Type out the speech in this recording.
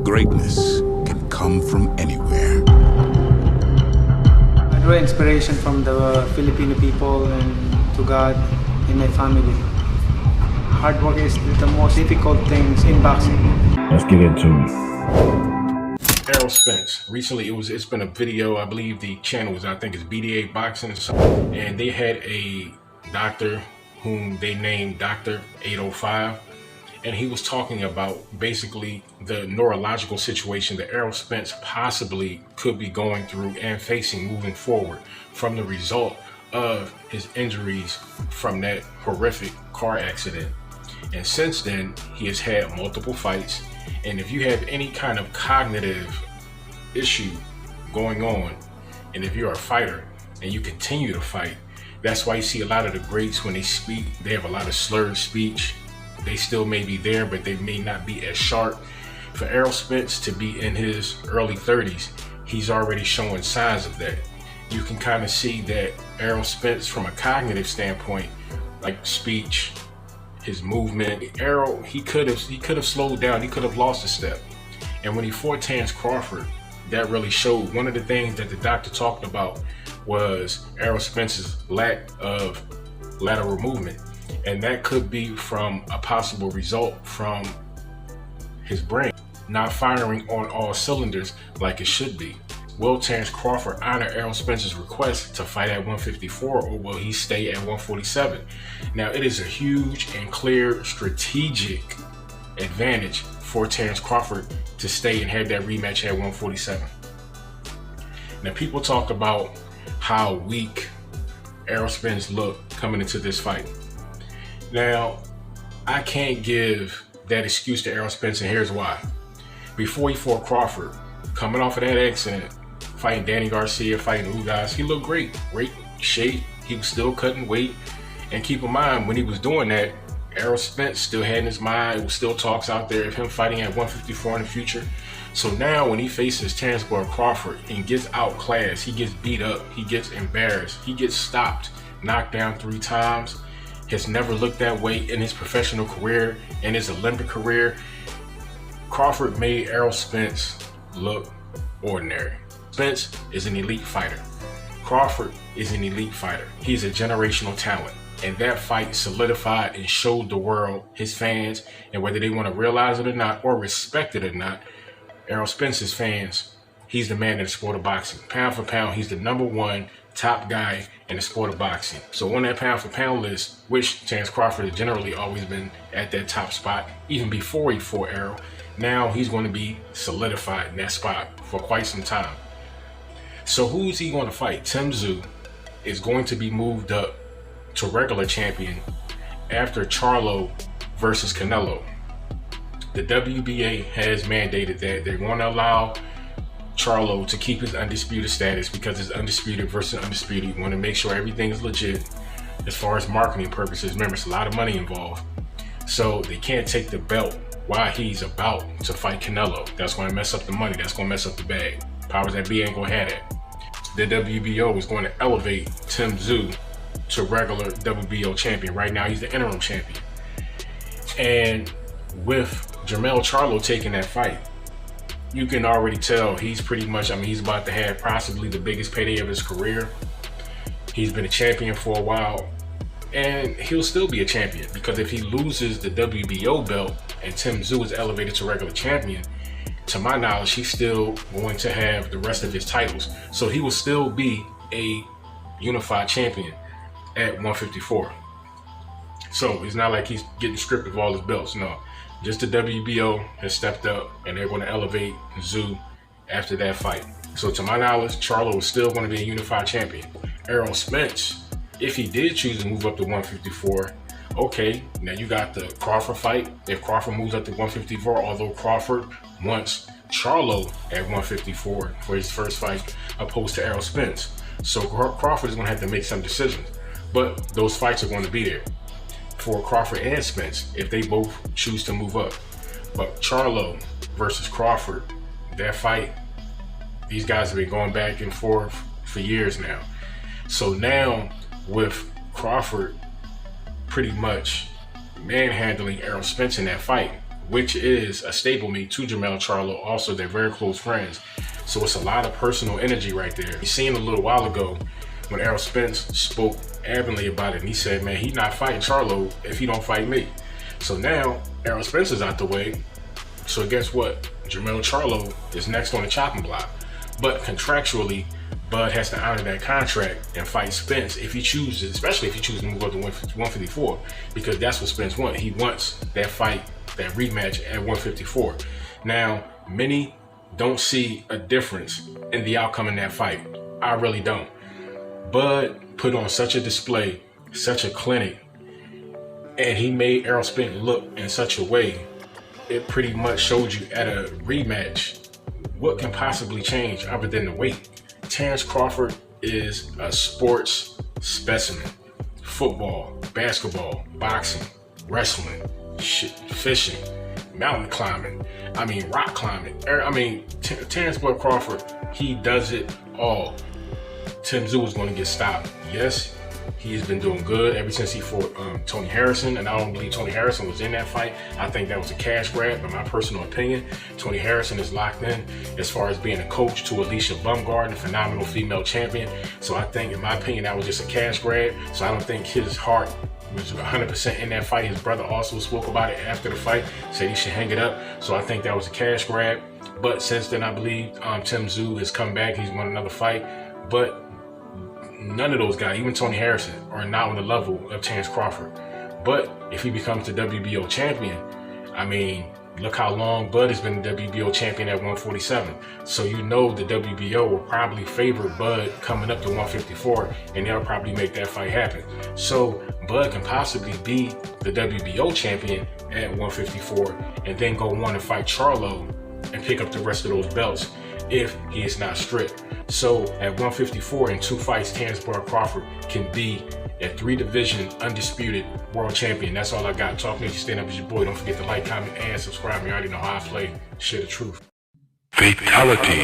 Greatness can come from anywhere. I draw inspiration from the Filipino people and to God and my family. Hard work is the most difficult things in boxing. Let's get into it. Errol Spence. Recently, it's been a video. I believe the channel was, I think it's BDA Boxing, and they had a doctor whom they named Dr. 805, and he was talking about basically the neurological situation that Errol Spence possibly could be going through and facing moving forward from the result of his injuries from that horrific car accident. And since then, he has had multiple fights. And if you have any kind of cognitive issue going on, and if you're a fighter and you continue to fight, that's why you see a lot of the greats, when they speak, they have a lot of slurred speech. They still may be there, but they may not be as sharp. For Errol Spence to be in his early 30s, he's already showing signs of that. You can kind of see that Errol Spence, from a cognitive standpoint, like speech, his movement, Errol, he could have slowed down. He could have lost a step. And when he fought Terrence Crawford, that really showed. One of the things that the doctor talked about was Errol Spence's lack of lateral movement. And that could be from a possible result from his brain not firing on all cylinders like it should be. Will Terrence Crawford honor Errol Spence's request to fight at 154, or will he stay at 147? Now, it is a huge and clear strategic advantage for Terrence Crawford to stay and have that rematch at 147. Now, people talk about how weak Errol Spence looked coming into this fight. Now, I can't give that excuse to Errol Spence, and here's why. Before he fought Crawford, coming off of that accident, fighting Danny Garcia, fighting Ugas, he looked great shape. He was still cutting weight. And keep in mind, when he was doing that, Errol Spence still had in his mind, it was still talks out there of him fighting at 154 in the future. So now when he faces Terrence Crawford and gets outclassed, he gets beat up, he gets embarrassed, he gets stopped, knocked down 3 times, has never looked that way in his professional career and his Olympic career. Crawford made Errol Spence look ordinary. Spence is an elite fighter. Crawford is an elite fighter. He's a generational talent. And that fight solidified and showed the world, his fans, and whether they want to realize it or not, or respect it or not, Errol Spence's fans, he's the man in the sport of boxing. Pound for pound, he's the #1 top guy in the sport of boxing. So on that pound for pound list, which Terrence Crawford has generally always been at that top spot, even before he fought Errol, now he's going to be solidified in that spot for quite some time. So who's he going to fight? TSYZU is going to be moved up to regular champion after Charlo versus Canelo. The WBA has mandated that they want to allow Charlo to keep his undisputed status because it's undisputed versus undisputed. You want to make sure everything is legit as far as marketing purposes. Remember, it's a lot of money involved. So they can't take the belt while he's about to fight Canelo. That's going to mess up the money. That's going to mess up the bag. Powers that be ain't going to have that. The WBO is going to elevate TSYZU to regular WBO champion. Right now, he's the interim champion. And with Jermell Charlo taking that fight, you can already tell he's pretty much, he's about to have possibly the biggest payday of his career. He's been a champion for a while, and he'll still be a champion because if he loses the WBO belt and TSYZU is elevated to regular champion, to my knowledge, he's still going to have the rest of his titles. So he will still be a unified champion at 154. So it's not like he's getting stripped of all his belts, no. Just the WBO has stepped up and they're going to elevate ZU after that fight. So to my knowledge, Charlo is still going to be a unified champion. Errol Spence, if he did choose to move up to 154, okay, now you got the Crawford fight. If Crawford moves up to 154, although Crawford wants Charlo at 154 for his first fight opposed to Errol Spence. So Crawford is going to have to make some decisions, but those fights are going to be there for Crawford and Spence if they both choose to move up. But Charlo versus Crawford, that fight, these guys have been going back and forth for years now. So now with Crawford pretty much manhandling Errol Spence in that fight, which is a stablemate to Jermell Charlo. Also, they're very close friends. So it's a lot of personal energy right there. You seen a little while ago when Errol Spence spoke adamantly about it, and he said, man, he's not fighting Charlo if he don't fight me. So now Errol Spence is out the way. So guess what? Jermell Charlo is next on the chopping block. But contractually, Bud has to honor that contract and fight Spence if he chooses, especially if he chooses to move up to 154, because that's what Spence wants. He wants that fight, that rematch at 154. Now, many don't see a difference in the outcome in that fight. I really don't. Bud put on such a display, such a clinic, and he made Errol Spence look in such a way, it pretty much showed you at a rematch what can possibly change other than the weight. Terrence Crawford is a sports specimen. Football, basketball, boxing, wrestling, fishing, mountain climbing, rock climbing. Terrence Crawford, he does it all. TSYZU is going to get stopped. Yes, he's been doing good ever since he fought Tony Harrison, and I don't believe Tony Harrison was in that fight. I think that was a cash grab, in my personal opinion. Tony Harrison is locked in as far as being a coach to Alicia Baumgardner, a phenomenal female champion. So I think, in my opinion, that was just a cash grab. So I don't think his heart was 100% in that fight. His brother also spoke about it after the fight, said he should hang it up. So I think that was a cash grab. But since then, I believe TSYZU has come back. He's won another fight. But none of those guys, even Tony Harrison, are not on the level of Terrence Crawford. But if he becomes the WBO champion, look how long Bud has been the WBO champion at 147. So you know the WBO will probably favor Bud coming up to 154, and they'll probably make that fight happen. So Bud can possibly be the WBO champion at 154 and then go on and fight Charlo and pick up the rest of those belts if he is not stripped. So at 154 in 2 fights, Terrence Crawford can be a 3-division undisputed world champion. That's all I got. Talk Nation, stand up as your boy. Don't forget to like, comment, and subscribe. You already know how I play. Share the truth. Fatality.